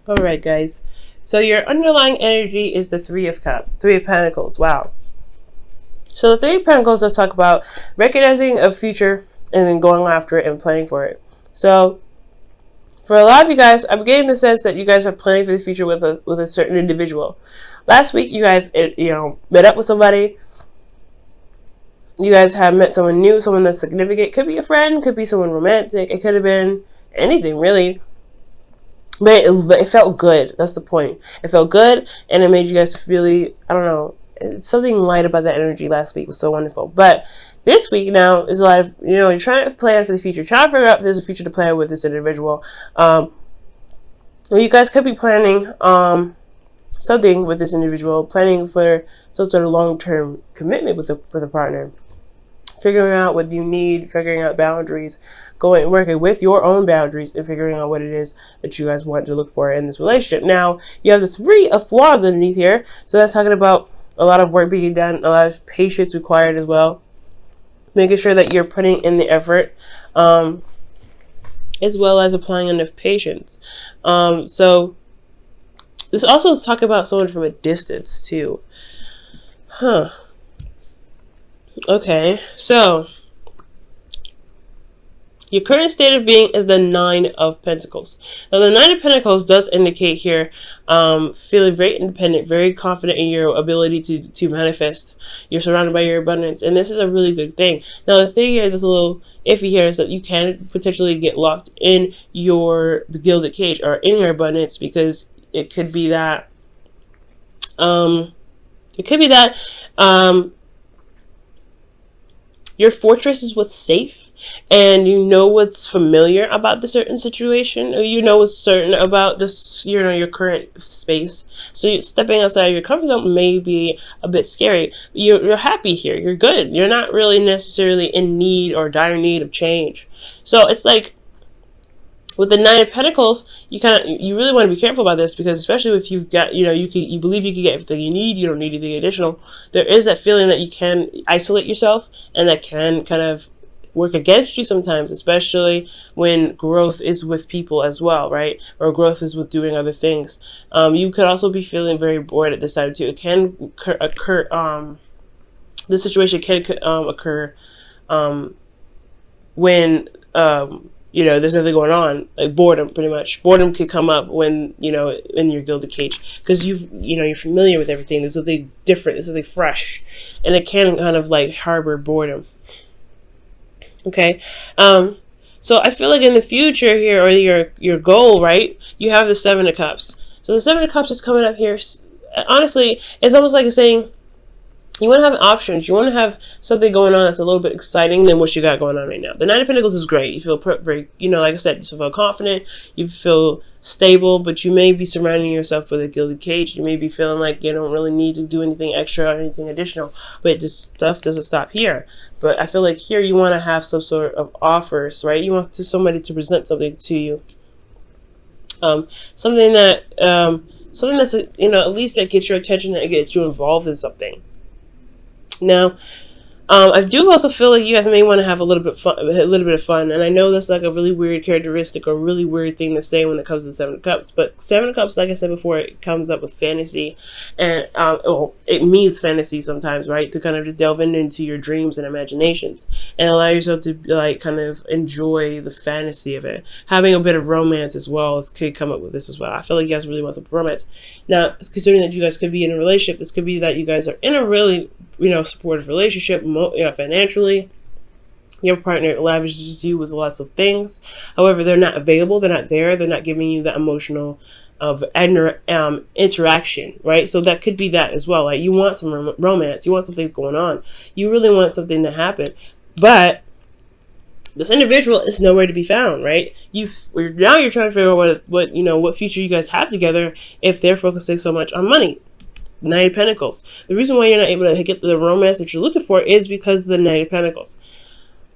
All right, guys. So your underlying energy is the Three of Pentacles. Wow. So the Three of Pentacles, let's talk about recognizing a future and then going after it and planning for it. So for a lot of you guys, I'm getting the sense that you guys are planning for the future with a certain individual. Last week, you guys met up with somebody. You guys have met someone new, someone that's significant. Could be a friend, could be someone romantic. It could have been anything, really. But it felt good. That's the point. It felt good, and it made you guys really, I don't know, something light about that energy last week was so wonderful. But this week now is a lot of, you're trying to plan for the future, trying to figure out if there's a future to plan with this individual. You guys could be planning something with this individual, planning for some sort of long-term commitment with a partner. Figuring out what you need, figuring out boundaries, working with your own boundaries and figuring out what it is that you guys want to look for in this relationship. Now, you have the Three of Wands underneath here. So that's talking about a lot of work being done, a lot of patience required as well. Making sure that you're putting in the effort, as well as applying enough patience. So this also is talking about someone from a distance too. Okay, so your current state of being is the Nine of Pentacles. Now, the Nine of Pentacles does indicate here feeling very independent, very confident in your ability to manifest. You're surrounded by your abundance, and this is a really good thing. Now, the thing here that's a little iffy here is that you can potentially get locked in your gilded cage or in your abundance, because it could be that your fortress is what's safe, and you know what's familiar about the certain situation, or you know what's certain about this, your current space. So stepping outside of your comfort zone may be a bit scary. You're happy here. You're good. You're not really necessarily in need or dire need of change. So it's like, with the Nine of Pentacles, you really want to be careful about this, because especially if you've got, you believe you can get everything you need, you don't need anything additional. There is that feeling that you can isolate yourself, and that can kind of work against you sometimes, especially when growth is with people as well, right? Or growth is with doing other things. You could also be feeling very bored at this time too. It can occur. This situation can occur when there's nothing going on, like boredom. Pretty much, boredom could come up when in your gilded cage, because you're familiar with everything. There's something different, there's something fresh, and it can kind of like harbor boredom. Okay, so I feel like in the future here, or your goal, right? You have the Seven of Cups. So the Seven of Cups is coming up here. Honestly, it's almost like it's saying, you want to have options. You want to have something going on that's a little bit exciting than what you got going on right now. The Nine of Pentacles is great. You feel very, like I said, you feel confident. You feel stable, but you may be surrounding yourself with a gilded cage. You may be feeling like you don't really need to do anything extra or anything additional. But this stuff doesn't stop here. But I feel like here you want to have some sort of offers, right? You want somebody to present something to you. Something that's at least that gets your attention and gets you involved in something. Now, I do also feel like you guys may want to have a little bit of fun, and I know that's like a really weird characteristic or a really weird thing to say when it comes to the Seven of Cups. But Seven of Cups, like I said before, it comes up with fantasy, and it means fantasy sometimes, right? To kind of just delve into your dreams and imaginations, and allow yourself to like kind of enjoy the fantasy of it. Having a bit of romance as well could come up with this as well. I feel like you guys really want some romance. Now, considering that you guys could be in a relationship, this could be that you guys are in a really supportive relationship, financially. Your partner lavishes you with lots of things. However, they're not available. They're not there. They're not giving you that emotional interaction, right? So that could be that as well. Like, you want some romance. You want some things going on. You really want something to happen. But this individual is nowhere to be found, right? Now you're trying to figure out what future you guys have together if they're focusing so much on money. Nine of Pentacles. The reason why you're not able to get the romance that you're looking for is because of the Nine of Pentacles.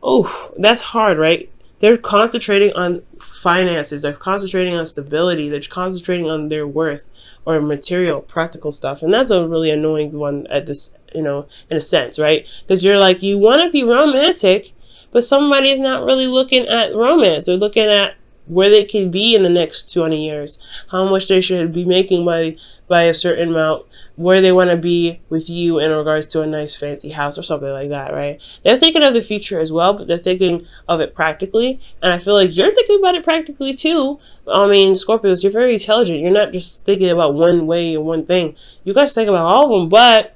Oh, that's hard, right? They're concentrating on finances. They're concentrating on stability. They're concentrating on their worth or material, practical stuff. And that's a really annoying one at this, in a sense, right? Because you're like, you want to be romantic, but somebody is not really looking at romance or looking at where they can be in the next 20 years, how much they should be making by a certain amount, where they want to be with you in regards to a nice fancy house or something like that, right? They're thinking of the future as well, but they're thinking of it practically. And I feel like you're thinking about it practically too. I mean, Scorpios, you're very intelligent. You're not just thinking about one way or one thing. You guys think about all of them, but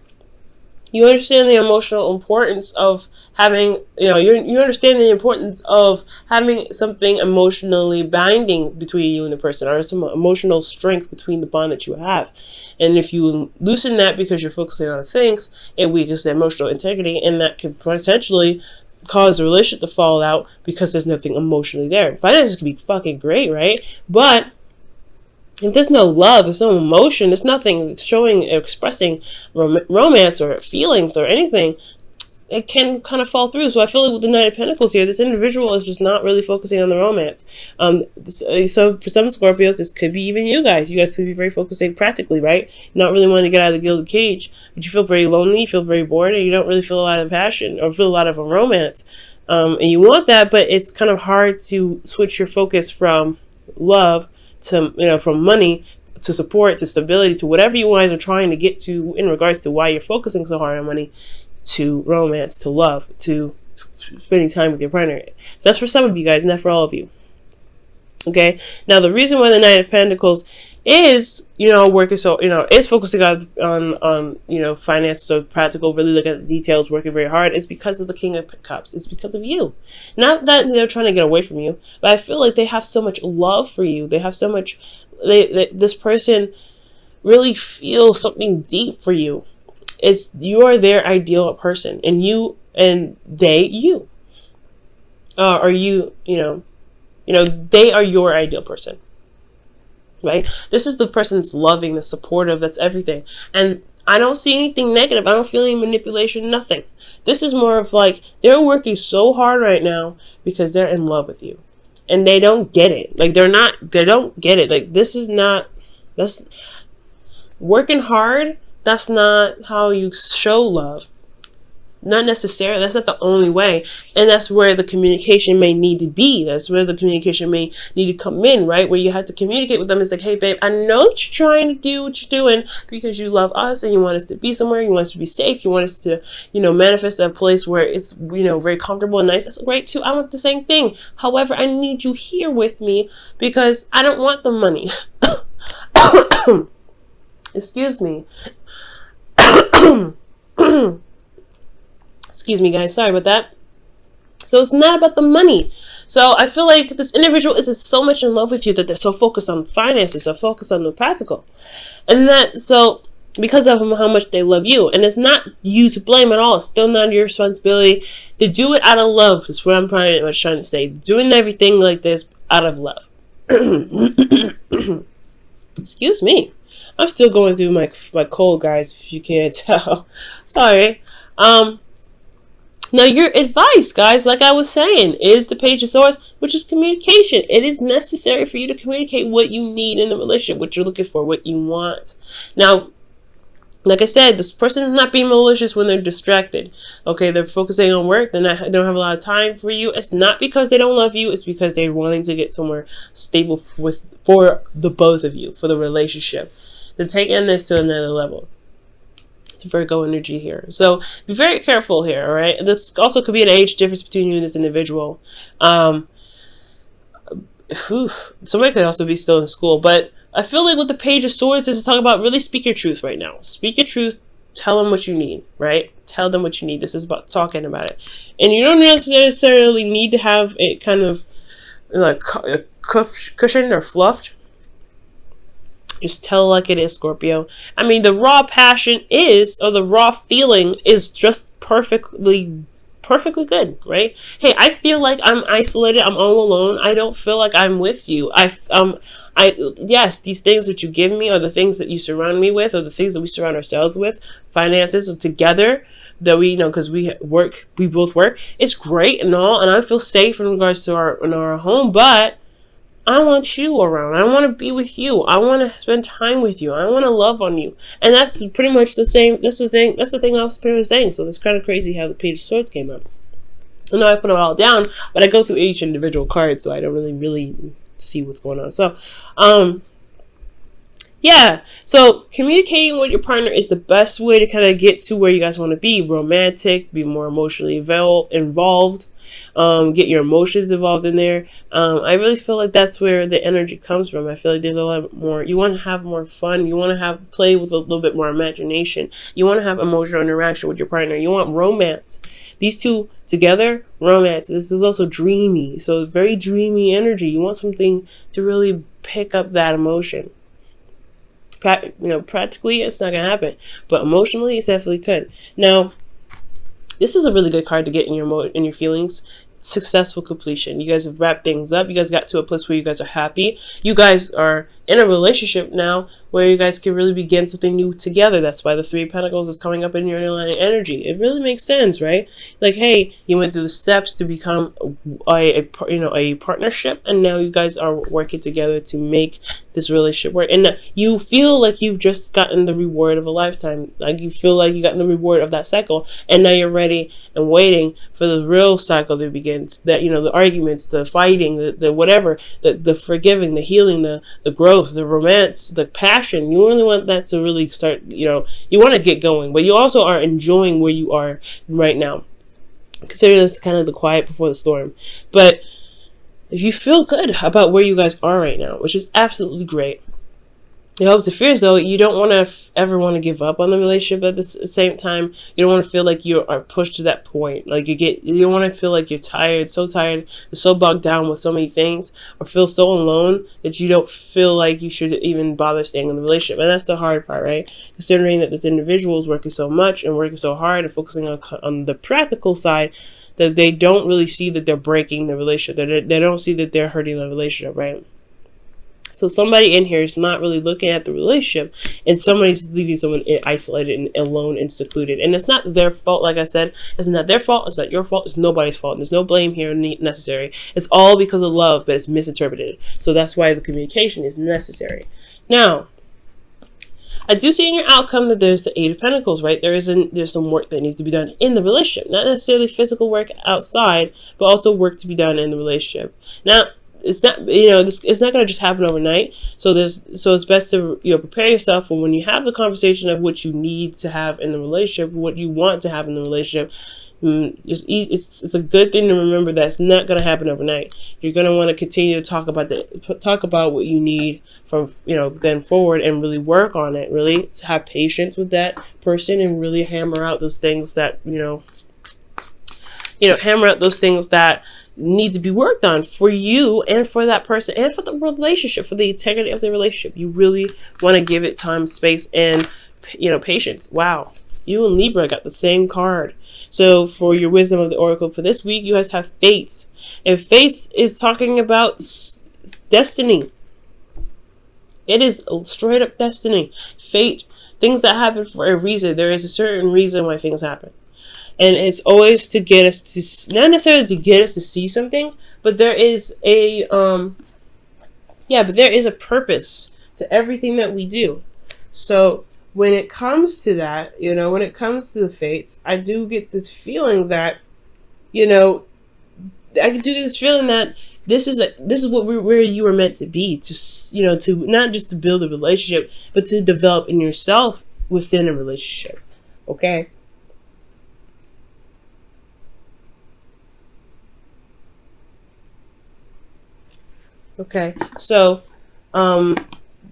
you understand the emotional importance of having, you understand the importance of having something emotionally binding between you and the person, or some emotional strength between the bond that you have. And if you loosen that because you're focusing on things, it weakens the emotional integrity, and that could potentially cause a relationship to fall out because there's nothing emotionally there. Finances can be fucking great, right? But if there's no love, there's no emotion, there's nothing showing, expressing romance or feelings or anything, it can kind of fall through. So I feel like with the Knight of Pentacles here, this individual is just not really focusing on the romance. So for some Scorpios, this could be even you guys. You guys could be very focusing practically, right? Not really wanting to get out of the gilded cage, but you feel very lonely, you feel very bored, and you don't really feel a lot of passion or feel a lot of a romance. And you want that, but it's kind of hard to switch your focus from love to, from money to support to stability to whatever you guys are trying to get to in regards to why you're focusing so hard on money, to romance, to love, to spending time with your partner. That's for some of you guys, not for all of you. Okay, now the reason why the Knight of Pentacles is, working so, is focusing on finances, so practical, really look at the details, working very hard, is because of the King of Cups. It's because of you. Not that they're trying to get away from you, but I feel like they have so much love for you. They have so much, this person really feels something deep for you. You are their ideal person, and they, they are your ideal person, right? This is the person that's loving, that's supportive, that's everything. And I don't see anything negative. I don't feel any manipulation, nothing. This is more of like, they're working so hard right now because they're in love with you. And they don't get it. Like, they don't get it. Like, that's working hard. That's not how you show love. Not necessarily. That's not the only way. And that's where the communication may need to be. That's where the communication may need to come in, right? Where you have to communicate with them. It's like, hey, babe, I know what you're trying to do, what you're doing, because you love us and you want us to be somewhere. You want us to be safe. You want us to, manifest a place where it's, very comfortable and nice. That's great too. I want the same thing. However, I need you here with me because I don't want the money. Excuse me. Excuse me, guys. Sorry about that. So it's not about the money. So I feel like this individual is so much in love with you that they're so focused on finances, so focused on the practical. And because of how much they love you. And it's not you to blame at all. It's still not your responsibility to do it out of love. That's what I'm trying to say. Doing everything like this out of love. Excuse me. I'm still going through my cold, guys, if you can't tell. Sorry. Now, your advice, guys, like I was saying, is the Page of Swords, which is communication. It is necessary for you to communicate what you need in the relationship, what you're looking for, what you want. Now, like I said, this person is not being malicious when they're distracted. Okay, they're focusing on work. They don't have a lot of time for you. It's not because they don't love you. It's because they're wanting to get somewhere stable for the both of you, for the relationship. They're taking this to another level. It's Virgo energy here. So be very careful here, all right? This also could be an age difference between you and this individual. Somebody could also be still in school. But I feel like with the Page of Swords, this is talking about really speak your truth right now. Speak your truth. Tell them what you need, right? Tell them what you need. This is about talking about it. And you don't necessarily need to have it kind of like cushioned or fluffed. Just tell like it is, Scorpio. I mean, the raw passion or the raw feeling is just perfectly good, right? Hey, I feel like I'm isolated. I'm all alone. I don't feel like I'm with you. Yes, these things that you give me are the things that you surround me with, or the things that we surround ourselves with. Finances are together that we, because we both work. It's great and all, and I feel safe in regards to our home, but I want you around. I want to be with you. I want to spend time with you. I want to love on you. And that's pretty much the same. That's the thing I was pretty much saying. So it's kind of crazy how the Page of Swords came up. I know I put it all down, but I go through each individual card, so I don't really see what's going on. So, yeah. So communicating with your partner is the best way to kind of get to where you guys want to be. Romantic, be more emotionally involved. Get your emotions involved in there. I really feel like that's where the energy comes from. I feel like there's a lot more. You want to have more fun. You want to have play with a little bit more imagination. You want to have emotional interaction with your partner. You want romance. These two together, romance. This is also dreamy. So very dreamy energy. You want something to really pick up that emotion. Practically it's not gonna happen, but emotionally it definitely could. Now, this is a really good card to get in your feelings. Successful completion. You guys have wrapped things up. You guys got to a place where you guys are happy. You guys are in a relationship now where you guys can really begin something new together. That's why the Three of Pentacles is coming up in your underlying energy. It really makes sense, right? Like, hey, you went through the steps to become a partnership, and now you guys are working together to make this relationship work. And you feel like you've just gotten the reward of a lifetime. Like, you feel like you gotten the reward of that cycle, and now you're ready and waiting for the real cycle to begin. That, the arguments, the fighting, the whatever, the forgiving, the healing, the growth, the romance, the passion. You really want that to really start. You want to get going, but you also are enjoying where you are right now. Consider this kind of the quiet before the storm. But if you feel good about where you guys are right now, which is absolutely great, your hopes and fears, though, you don't want to ever want to give up on the relationship. At the same time, you don't want to feel like you are pushed to that point. Like, you don't want to feel like you're tired, so bogged down with so many things, or feel so alone that you don't feel like you should even bother staying in the relationship. And that's the hard part, right? Considering that this individual is working so much and working so hard and focusing on the practical side, that they don't really see that they're breaking the relationship. They don't see that they're hurting the relationship, right? So somebody in here is not really looking at the relationship, and somebody's leaving someone isolated and alone and secluded. And it's not their fault, like I said. It's not their fault. It's not your fault. It's nobody's fault. There's no blame here necessary. It's all because of love, but it's misinterpreted. So that's why the communication is necessary. Now, I do see in your outcome that there's the Eight of Pentacles, right? There's some work that needs to be done in the relationship. Not necessarily physical work outside, but also work to be done in the relationship. Now, it's not, it's not going to just happen overnight. So it's best to, prepare yourself for when you have the conversation of what you need to have in the relationship, what you want to have in the relationship. It's a good thing to remember that it's not going to happen overnight. You're going to want to continue to talk about what you need from, then forward, and really work on it, really to have patience with that person and really hammer out those things that, hammer out those things that need to be worked on for you and for that person and for the relationship, for the integrity of the relationship. You really want to give it time, space, and patience. Wow, you and Libra got the same card. So for your wisdom of the oracle for this week, you guys have Fates, and Fates is talking about destiny. It is straight up destiny, fate, things that happen for a reason. There is a certain reason why things happen. And it's always to get us to, not necessarily to get us to see something, but there is a purpose to everything that we do. So when it comes to that, when it comes to the fates, I do get this feeling that, this is where you were meant to be, to not just to build a relationship, but to develop in yourself within a relationship. Okay. Okay, so,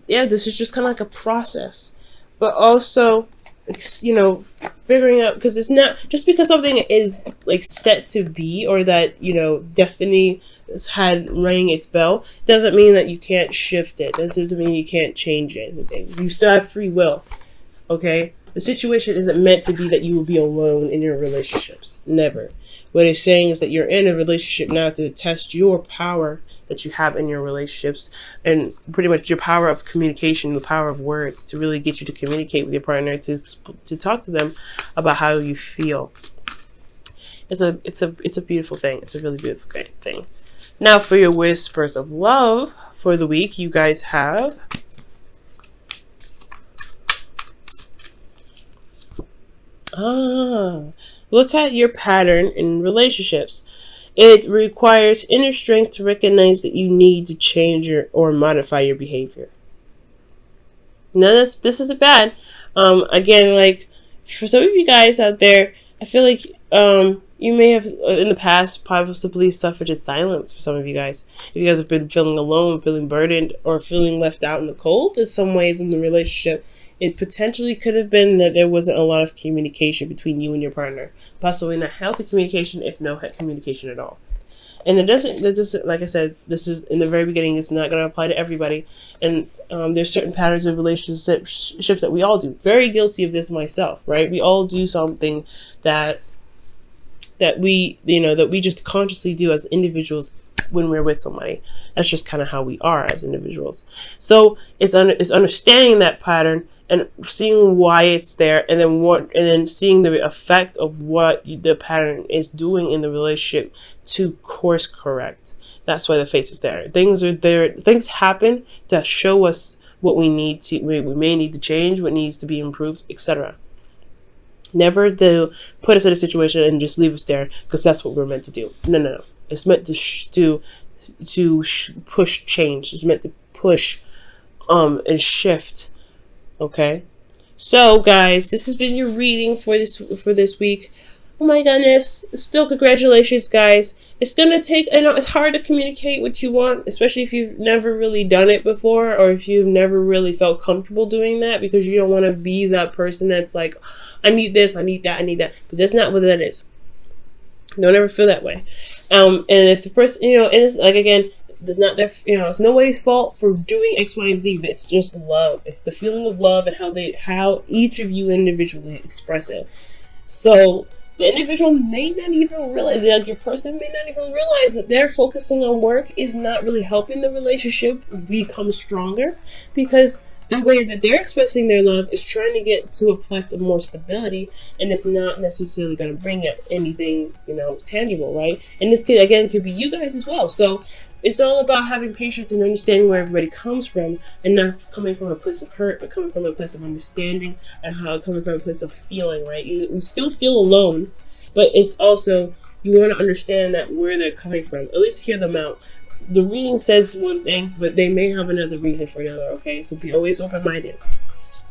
this is just kind of like a process, but also, figuring out, because it's not, just because something is, like, set to be, or that, destiny has had ring its bell, doesn't mean that you can't shift it. That doesn't mean you can't change it. You still have free will, okay? The situation isn't meant to be that you will be alone in your relationships. Never. What it's saying is that you're in a relationship now to test your power that you have in your relationships, and pretty much your power of communication, the power of words, to really get you to communicate with your partner, to talk to them about how you feel. It's a beautiful thing. It's a really beautiful thing. Now for your whispers of love for the week, you guys have look at your pattern in relationships. It requires inner strength to recognize that you need to change or modify your behavior. Now, this isn't bad. Again, like, for some of you guys out there, I feel like you may have in the past possibly suffered in silence. For some of you guys, if you guys have been feeling alone, feeling burdened, or feeling left out in the cold in some ways in the relationship, it potentially could have been that there wasn't a lot of communication between you and your partner. Possibly not healthy communication, if no communication at all. And that doesn't, like I said, this is in the very beginning, it's not going to apply to everybody. And there's certain patterns of relationships that we all do. Very guilty of this myself, right? We all do something that we just consciously do as individuals when we're with somebody. That's just kind of how we are as individuals. So it's understanding that pattern and seeing why it's there, and then seeing the effect of what the pattern is doing in the relationship to course correct. That's why the fates is there. Things are there. Things happen to show us what we may need to change, what needs to be improved, etc. Never to put us in a situation and just leave us there because that's what we're meant to do. No. It's meant to push change. It's meant to push and shift. Okay. So guys, this has been your reading for this week. Oh my goodness. Still, congratulations, guys. It's gonna take, it's hard to communicate what you want, especially if you've never really done it before, or if you've never really felt comfortable doing that, because you don't want to be that person that's like, I need this, I need that, I need that. But that's not what that is. Don't ever feel that way. And if the person, and it's like, again, it's not their, it's nobody's fault for doing X, Y, and Z, but it's just love. It's the feeling of love and how each of you individually express it. So the individual may not even realize, like, your person may not even realize that they're focusing on work is not really helping the relationship become stronger, because the way that they're expressing their love is trying to get to a place of more stability, and it's not necessarily going to bring up anything, tangible, right? And this could be you guys as well. So it's all about having patience and understanding where everybody comes from, and not coming from a place of hurt, but coming from a place of understanding, and coming from a place of feeling, right? You still feel alone, but it's also, you want to understand that where they're coming from, at least hear them out. The reading says one thing, but they may have another reason for another, okay? So be always open-minded.